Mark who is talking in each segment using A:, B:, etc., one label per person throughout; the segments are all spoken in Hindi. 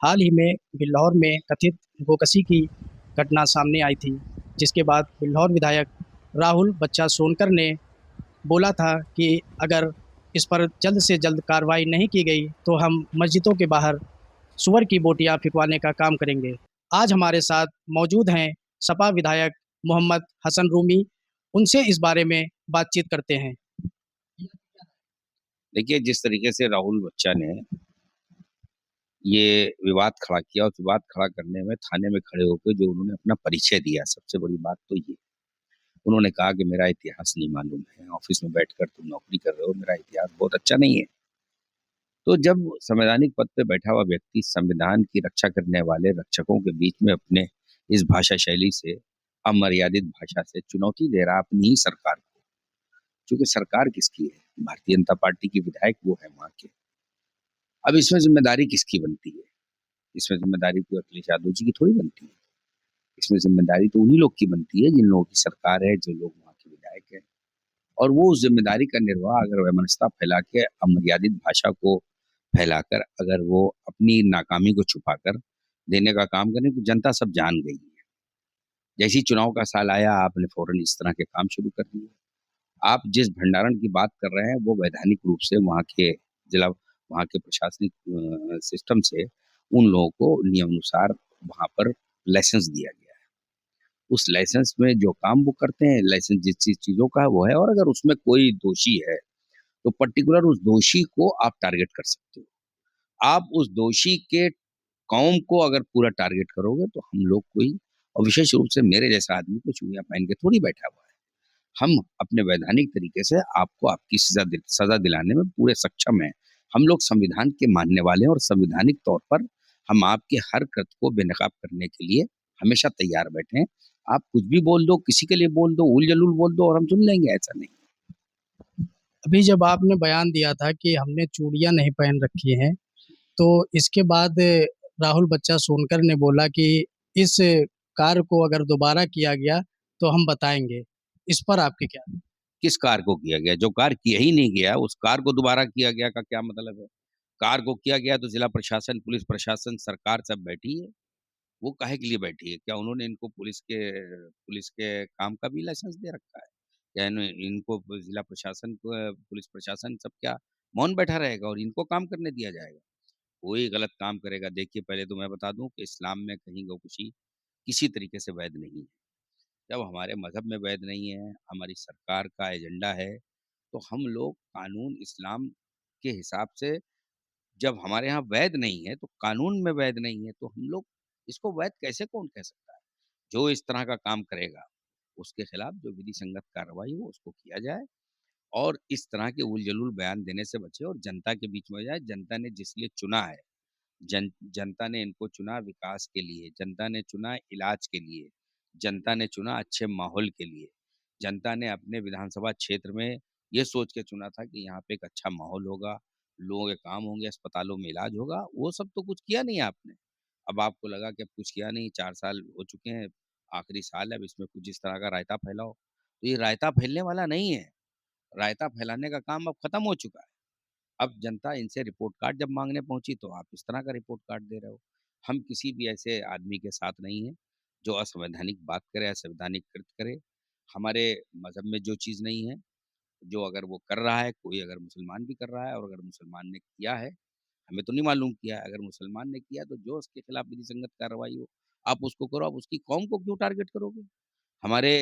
A: हाल ही में बिल्लौर में कथित गोकशी की घटना सामने आई थी, जिसके बाद बिल्लौर विधायक राहुल बच्चा सोनकर ने बोला था कि अगर इस पर जल्द से जल्द कार्रवाई नहीं की गई, तो हम मस्जिदों के बाहर सूअर की बोटियां फिकवाने का काम करेंगे। आज हमारे साथ मौजूद हैं सपा विधायक मोहम्मद हसन रूमी। उनसे इस बारे में बातचीत करते हैं।
B: देखिए, जिस तरीके से राहुल बच्चा ने ये विवाद खड़ा किया, उस विवाद खड़ा करने में थाने में खड़े होकर जो उन्होंने अपना परिचय दिया, सबसे बड़ी बात तो ये। उन्होंने कहा कि मेरा इतिहास नहीं मालूम है, ऑफिस में बैठकर तुम नौकरी कर रहे हो, मेरा इतिहास बहुत अच्छा नहीं है। तो जब संवैधानिक पद पे बैठा हुआ व्यक्ति संविधान की रक्षा करने वाले रक्षकों के बीच में अपने इस भाषा शैली से, अमर्यादित भाषा से चुनौती दे रहा अपनी ही सरकार को, क्योंकि सरकार किसकी है? भारतीय जनता पार्टी की विधायक वो है वहां के। अब इसमें जिम्मेदारी किसकी बनती है? इसमें जिम्मेदारी कोई अखिलेश यादव जी की थोड़ी बनती है। इसमें जिम्मेदारी तो उन्हीं लोग की बनती है जिन लोगों की सरकार है, जो लोग वहाँ के विधायक हैं। और वो उस जिम्मेदारी का निर्वाह अगर वैमनस्यता फैला के, अमर्यादित भाषा को फैलाकर, अगर वो अपनी नाकामी को छुपाकर देने का काम करें, तो जनता सब जान गई है। जैसे ही चुनाव का साल आया, आपने फौरन इस तरह के काम शुरू कर दिए। आप जिस भंडारण की बात कर रहे हैं, वो वैधानिक रूप से वहाँ के प्रशासनिक सिस्टम से उन लोगों को नियमानुसार वहाँ पर लाइसेंस दिया गया है। उस लाइसेंस में जो काम वो करते हैं, लाइसेंस जिस चीजों का है वो है। और अगर उसमें कोई दोषी है, तो पर्टिकुलर उस दोषी को आप टारगेट कर सकते हो। आप उस दोषी के कौम को अगर पूरा टारगेट करोगे, तो हम लोग कोई, और विशेष रूप से मेरे जैसा आदमी को चूड़ियां पहन के थोड़ी बैठा हुआ है। हम अपने वैधानिक तरीके से आपको आपकी सजा दिलाने में पूरे सक्षम हैं। हम लोग संविधान के मानने वाले हैं, और संवैधानिक तौर पर हम आपके हर कृत्य को बेनकाब करने के लिए हमेशा तैयार बैठे हैं। आप कुछ भी बोल दो, किसी के लिए बोल दो, उल जलूल बोल दो, और हम सुन लेंगे, ऐसा नहीं।
A: अभी जब आपने बयान दिया था कि हमने चूड़ियां नहीं पहन रखी हैं, तो इसके बाद राहुल बच्चा सोनकर ने बोला कि इस कार्य को अगर दोबारा किया गया तो हम बताएंगे। इस पर आपके क्या?
B: किस कार को किया गया? जो कार किया ही नहीं गया, उस कार को दोबारा किया गया का क्या मतलब है? कार को किया गया तो जिला प्रशासन, पुलिस प्रशासन, सरकार सब बैठी है। वो काहे के लिए बैठी है? क्या उन्होंने इनको पुलिस के काम का भी लाइसेंस दे रखा है? क्या इनको जिला प्रशासन को, पुलिस प्रशासन सब क्या मौन बैठा रहेगा और इनको काम करने दिया जाएगा? कोई गलत काम करेगा, देखिए पहले तो मैं बता दूं कि इस्लाम में कहीं गौकशी किसी तरीके से वैध नहीं है। जब हमारे मजहब में वैध नहीं है, हमारी सरकार का एजेंडा है, तो हम लोग कानून इस्लाम के हिसाब से, जब हमारे यहाँ वैध नहीं है, तो कानून में वैध नहीं है, तो हम लोग इसको वैध कैसे, कौन कह सकता है? जो इस तरह का काम करेगा, उसके खिलाफ जो विधि संगत कार्रवाई हो उसको किया जाए, और इस तरह के उल जलूल बयान देने से बचे और जनता के बीच में जाए। जनता ने जिस लिए चुना है, जनता ने इनको चुना विकास के लिए, जनता ने चुना इलाज के लिए, जनता ने चुना अच्छे माहौल के लिए। जनता ने अपने विधानसभा क्षेत्र में ये सोच के चुना था कि यहाँ पे एक अच्छा माहौल होगा, लोगों के काम होंगे, अस्पतालों में इलाज होगा। वो सब तो कुछ किया नहीं आपने। अब आपको लगा कि अब कुछ किया नहीं, 4 साल हो चुके हैं, आखिरी साल है, अब इसमें कुछ इस तरह का रायता फैलाओ। तो ये रायता फैलने वाला नहीं है। रायता फैलाने का काम अब खत्म हो चुका है। अब जनता इनसे रिपोर्ट कार्ड जब मांगने पहुंची, तो आप इस तरह का रिपोर्ट कार्ड दे रहे हो। हम किसी भी ऐसे आदमी के साथ नहीं है जो असंवैधानिक बात करे, असंवैधानिक कृत्य करे। हमारे मजहब में जो चीज़ नहीं है, जो अगर वो कर रहा है, कोई अगर मुसलमान भी कर रहा है, और अगर मुसलमान ने किया है, हमें तो नहीं मालूम किया है, अगर मुसलमान ने किया तो जो उसके खिलाफ विधि संगत कार्रवाई हो, आप उसको करो। आप उसकी कौम को क्यों टारगेट करोगे? हमारे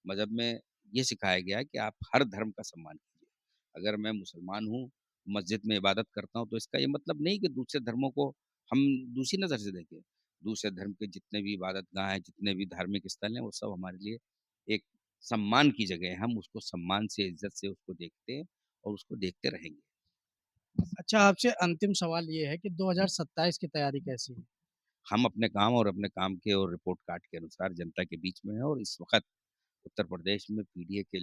B: मजहब में ये सिखाया गया है कि आप हर धर्म का सम्मान कीजिए। अगर मैं मुसलमान हूँ, मस्जिद में इबादत करता हूँ, तो इसका ये मतलब नहीं कि दूसरे धर्मों को हम दूसरी नज़र से देखें। दूसरे धर्म के जितने भी इबादतगाह हैं, जितने भी धार्मिक स्थल हैं, वो सब हमारे लिए एक सम्मान की जगह है। हम उसको सम्मान से, इज्जत से उसको देखते हैं, और उसको देखते रहेंगे।
A: अच्छा, आपसे अंतिम सवाल ये है कि 2027 की तैयारी कैसी है?
B: हम अपने काम और अपने काम के और रिपोर्ट कार्ड के अनुसार जनता के बीच में हैं, और इस वक़्त उत्तर प्रदेश में पीडीए के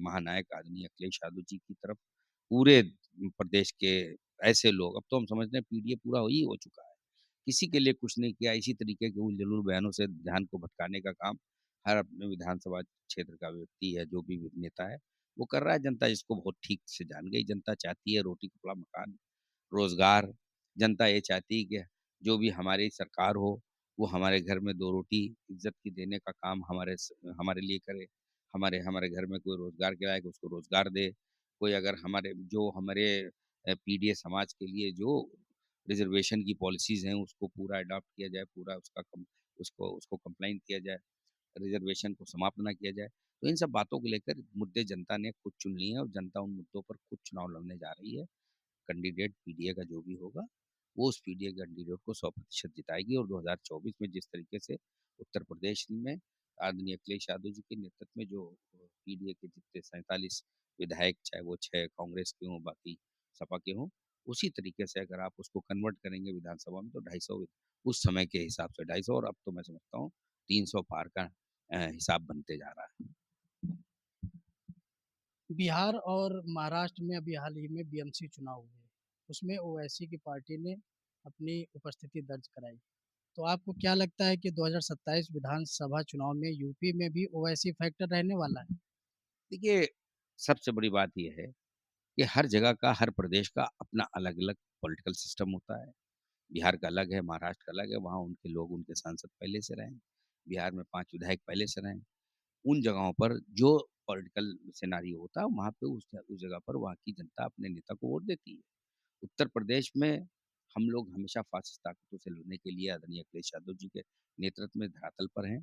B: महानायक आदरणीय अखिलेश यादव जी की तरफ पूरे प्रदेश के ऐसे लोग, अब तो हम समझते हैं पीडीए पूरा ही हो चुका है। किसी के लिए कुछ नहीं किया। इसी तरीके के उल-जलूल बयानों से ध्यान को भटकाने का काम हर अपने विधानसभा क्षेत्र का व्यक्ति है, जो भी नेता है, वो कर रहा है। जनता इसको बहुत ठीक से जान गई। जनता चाहती है रोटी, कपड़ा, मकान, रोज़गार। जनता ये चाहती है कि जो भी हमारी सरकार हो, वो हमारे घर में 2 रोटी इज़्ज़त की देने का काम हमारे लिए करे। हमारे हमारे घर में कोई रोज़गार के लायक उसको रोज़गार दे। कोई अगर हमारे पीडीए समाज के लिए जो रिज़र्वेशन की पॉलिसीज़ हैं, उसको पूरा अडॉप्ट किया जाए, पूरा उसका कम उसको उसको कंप्लाइन किया जाए, रिज़र्वेशन को समाप्त ना किया जाए। तो इन सब बातों को लेकर मुद्दे जनता ने खुद चुन लिए हैं और जनता उन मुद्दों पर खुद चुनाव लड़ने जा रही है। कैंडिडेट पीडीए का जो भी होगा, वो उस पीडीए कैंडिडेट को 100% जिताएगी और 2024 में जिस तरीके से उत्तर प्रदेश में आदरणीय अखिलेश यादव जी के नेतृत्व में जो पीडीए के जितने 47 विधायक, चाहे वो 6 कांग्रेस के हों, बाकी सपा के हों, उसी तरीके से अगर आप उसको कन्वर्ट करेंगे विधानसभा में तो 250 उस समय के हिसाब से 250 और अब तो मैं समझता हूँ 300 पार का हिसाब बनते जा रहा है।
A: बिहार और महाराष्ट्र में अभी हाल ही में बीएमसी चुनाव हुए। उसमें ओवैसी की पार्टी ने अपनी उपस्थिति दर्ज कराई। तो आपको क्या लगता है कि 2027 विधानसभा चुनाव में यूपी में भी ओवैसी फैक्टर रहने वाला है?
B: देखिए, सबसे बड़ी बात ये है कि हर जगह का, हर प्रदेश का अपना अलग-अलग पॉलिटिकल सिस्टम होता है। बिहार का अलग है, महाराष्ट्र का अलग है, वहाँ उनके लोग, उनके सांसद पहले से रहे हैं। बिहार में 5 विधायक पहले से रहे हैं। उन जगहों पर जो पॉलिटिकल सिनेरियो होता है, वहाँ पे उस जगह पर वहाँ की जनता अपने नेता को वोट देती है। उत्तर प्रदेश में हम लोग हमेशा फासिस्ट ताकतों से लड़ने के लिए आदरणीय अखिलेश यादव जी के नेतृत्व में धरातल पर हैं।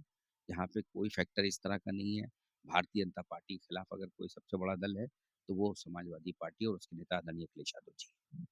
B: यहाँ पे कोई फैक्टर इस तरह का नहीं है। भारतीय जनता पार्टी के खिलाफ अगर कोई सबसे बड़ा दल है, तो वो समाजवादी पार्टी और उसके नेता आदरणीय अखिलेश यादव जी।